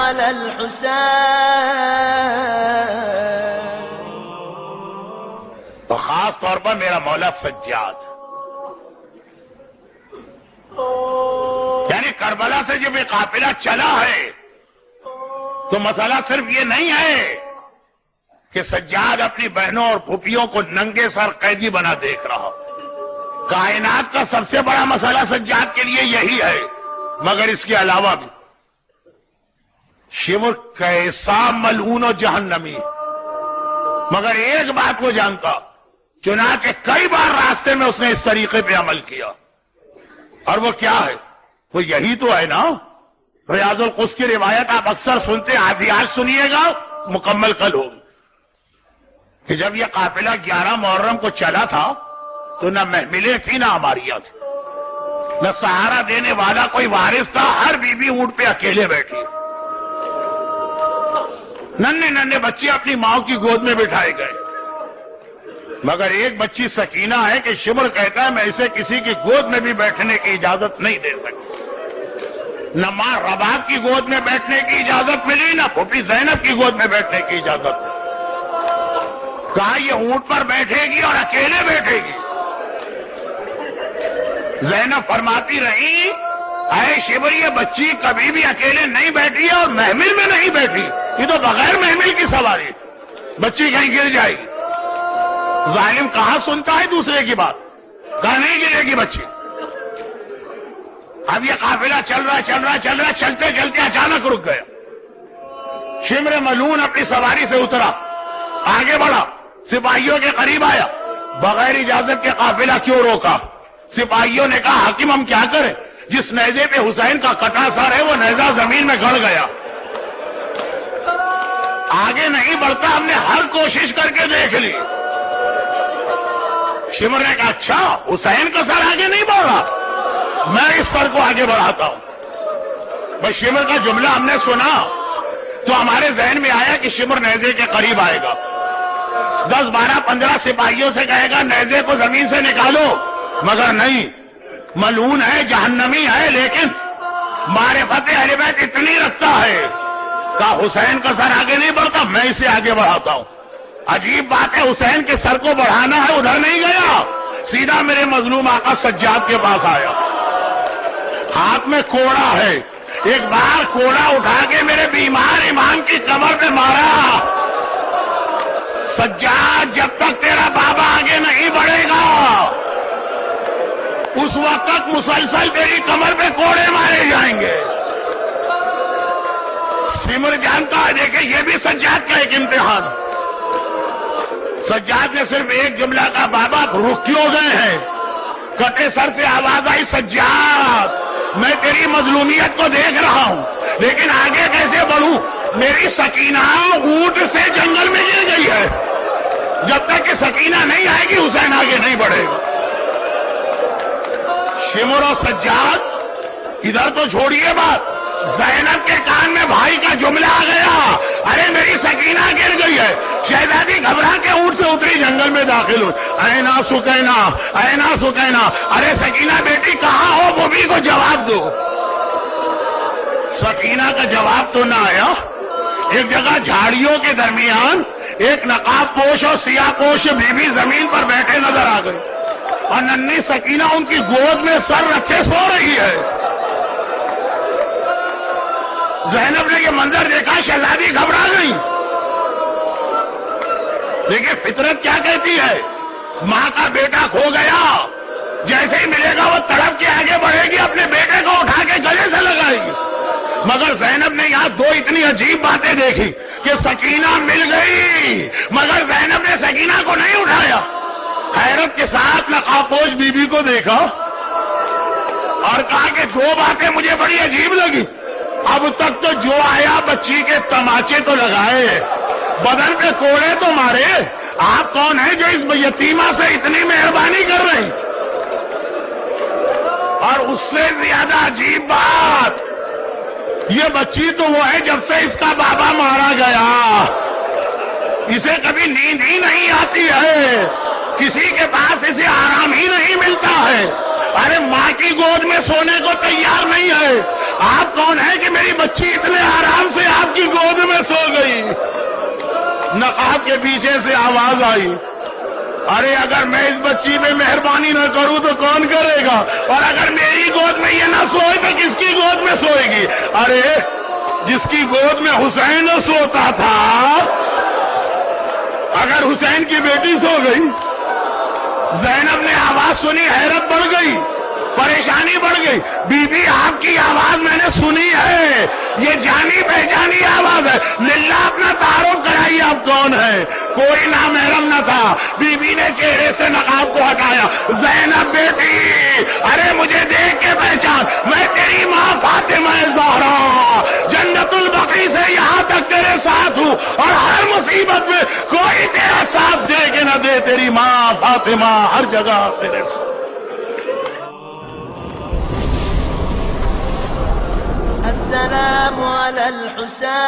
على الحسين. تو خاص طور پر میرا مولا سجاد، یعنی کربلا سے جب یہ قافلہ چلا ہے تو مسئلہ صرف یہ نہیں ہے کہ سجاد اپنی بہنوں اور پھوپھیوں کو ننگے سر قیدی بنا دیکھ رہا. کائنات کا سب سے بڑا مسئلہ سجاد کے لیے یہی ہے، مگر اس کے علاوہ بھی شمر کیسا ملعون و جہنمی، مگر ایک بات وہ جانتا، چنانچہ کئی بار راستے میں اس نے اس طریقے پہ عمل کیا. اور وہ کیا ہے؟ وہ یہی تو ہے نا. ریاض القدس کی روایت آپ اکثر سنتے، آج سنیے گا، مکمل کل ہوگی، کہ جب یہ قافلہ 11 محرم کو چلا تھا تو نہ محملیں تھی نہ عماریاں تھی، نہ سہارا دینے والا کوئی وارث تھا. ہر بیوی اونٹ پہ اکیلے بیٹھی، ننھے ننھے بچے اپنی ماں کی گود میں بٹھائے گئے، مگر ایک بچی سکینہ ہے کہ شمر کہتا ہے میں اسے کسی کی گود میں بھی بیٹھنے کی اجازت نہیں دے سکتی. نہ ماں رباب کی گود میں بیٹھنے کی اجازت ملی، نہ پھوپھی زینب کی گود میں بیٹھنے کی اجازت ملی. کہا یہ اونٹ پر بیٹھے گی اور اکیلے بیٹھے گی. زینب فرماتی رہی اے شمر یہ بچی کبھی بھی اکیلے نہیں بیٹھی ہے اور محمل میں نہیں بیٹھی، یہ تو بغیر محمل کی سواری، بچی کہیں گر جائے گی. ظالم کہاں سنتا ہے دوسرے کی بات، کہاں نہیں گرے گی بچی. اب یہ قافلہ چل رہا چلتے چلتے اچانک رک گیا. شمر ملعون اپنی سواری سے اترا، آگے بڑھا، سپاہیوں کے قریب آیا. بغیر اجازت کے قافلہ کیوں روکا؟ سپاہیوں نے کہا حاکم ہم کیا کریں، جس نیزے پہ حسین کا کٹا سر ہے وہ نیزہ زمین میں گڑ گیا، آگے نہیں بڑھتا. ہم نے ہر کوشش کر کے دیکھ لی. شمر نے کہا اچھا حسین کا سر آگے نہیں بڑھ رہا، میں اس سر کو آگے بڑھاتا ہوں. بس شمر کا جملہ ہم نے سنا تو ہمارے ذہن میں آیا کہ شمر نیزے کے قریب آئے گا، 10 12 15 سپاہیوں سے کہے گا نیزے کو زمین سے نکالو، مگر نہیں، ملعون ہے، جہنمی ہے، لیکن معرفت اہل بیت اتنی رکھتا ہے. کہا حسین کا سر آگے نہیں بڑھتا، میں اسے آگے بڑھاتا ہوں. عجیب بات ہے، حسین کے سر کو بڑھانا ہے، ادھر نہیں گیا، سیدھا میرے مظلوم آقا سجاد کے پاس آیا. ہاتھ میں کوڑا ہے، ایک بار کوڑا اٹھا کے میرے بیمار امام کی کمر پہ مارا. سجاد جب تک تیرا بابا آگے نہیں بڑھے گا اس وقت تک مسلسل تیری کمر پہ کوڑے مارے جائیں گے. سمر جانتا ہے، دیکھیں یہ بھی سجاد کا ایک امتحان. سجاد نے صرف ایک جملہ کا بابا رک کیوں گئے ہیں؟ کٹے سر سے آواز آئی سجاد میں تیری مظلومیت کو دیکھ رہا ہوں لیکن آگے کیسے بڑھوں؟ میری سکینہ اونٹ سے جنگل میں گر گئی ہے، جب تک کہ سکینہ نہیں آئے گی حسین آگے نہیں بڑھے گا. شمر و سجاد ادھر تو چھوڑیے بات، زینب کے کان میں بھائی کا جملہ آ گیا، ارے میری سکینہ گر گئی ہے. شہزادی گھبرا کے اونٹ سے اتری، جنگل میں داخل ہوئی. اینا سکینہ، اینا سکینہ، ارے سکینہ بیٹی کہاں ہو، بوبی کو جواب دو. سکینہ کا جواب تو نہ آیا. ایک جگہ جھاڑیوں کے درمیان ایک نقاب پوش اور سیاہ پوش بیوی زمین پر بیٹھے نظر آ گئی اور ننھی سکینہ ان کی گود میں سر رکھے سو رہی ہے. زینب نے یہ منظر دیکھا، شہزادی گھبرا گئی. دیکھیں فطرت کیا کہتی ہے، ماں کا بیٹا کھو گیا، جیسے ہی ملے گا وہ تڑپ کے آگے بڑھے گی، اپنے بیٹے کو اٹھا کے گلے سے لگائے گی. مگر زینب نے یہاں دو اتنی عجیب باتیں دیکھی کہ سکینہ مل گئی مگر زینب نے سکینہ کو نہیں اٹھایا. حیرت کے ساتھ نقابپوش بی بی کو دیکھا اور کہا کہ دو باتیں مجھے بڑی عجیب لگی. اب تک تو جو آیا بچی کے تماچے تو لگائے، بدن پہ کوڑے تو مارے، آپ کون ہیں جو اس یتیمہ سے اتنی مہربانی کر رہی؟ اور اس سے زیادہ عجیب بات، یہ بچی تو وہ ہے جب سے اس کا بابا مارا گیا، اسے کبھی نیند ہی نہیں آتی ہے، کسی کے پاس اسے آرام ہی نہیں ملتا ہے. ارے ماں کی گود میں سونے کو تیار نہیں ہے، آپ کون ہیں کہ میری بچی اتنے آرام سے آپ کی گود میں سو گئی؟ نقاب کے پیچھے سے آواز آئی، ارے اگر میں اس بچی پہ مہربانی نہ کروں تو کون کرے گا؟ اور اگر میری گود میں یہ نہ سوئے تو کس کی گود میں سوئے گی؟ ارے جس کی گود میں حسین سوتا تھا، اگر حسین کی بیٹی سو گئی، زینب نے آواز سنی، حیرت بڑھ گئی، پریشانی بڑھ گئی، بی بی آپ کی آواز میں نے سنی ہے، یہ جانی پہچانی آواز ہے، للہ اپنا تعارف کرائیے آپ کون ہے؟ کوئی نامحرم نہ تھا، بی بی نے چہرے سے نقاب کو ہٹایا، زینب بیٹی، ارے مجھے دیکھ کے پہچان، میں تیری ماں فاطمہ زہرا، جنت البقیع سے یہاں تک تیرے ساتھ ہوں، اور ہر مصیبت میں کوئی تیرا ساتھ دے کہ نہ دے، تیری ماں فاطمہ ہر جگہ تیرے ساتھ۔ السلام على الحسين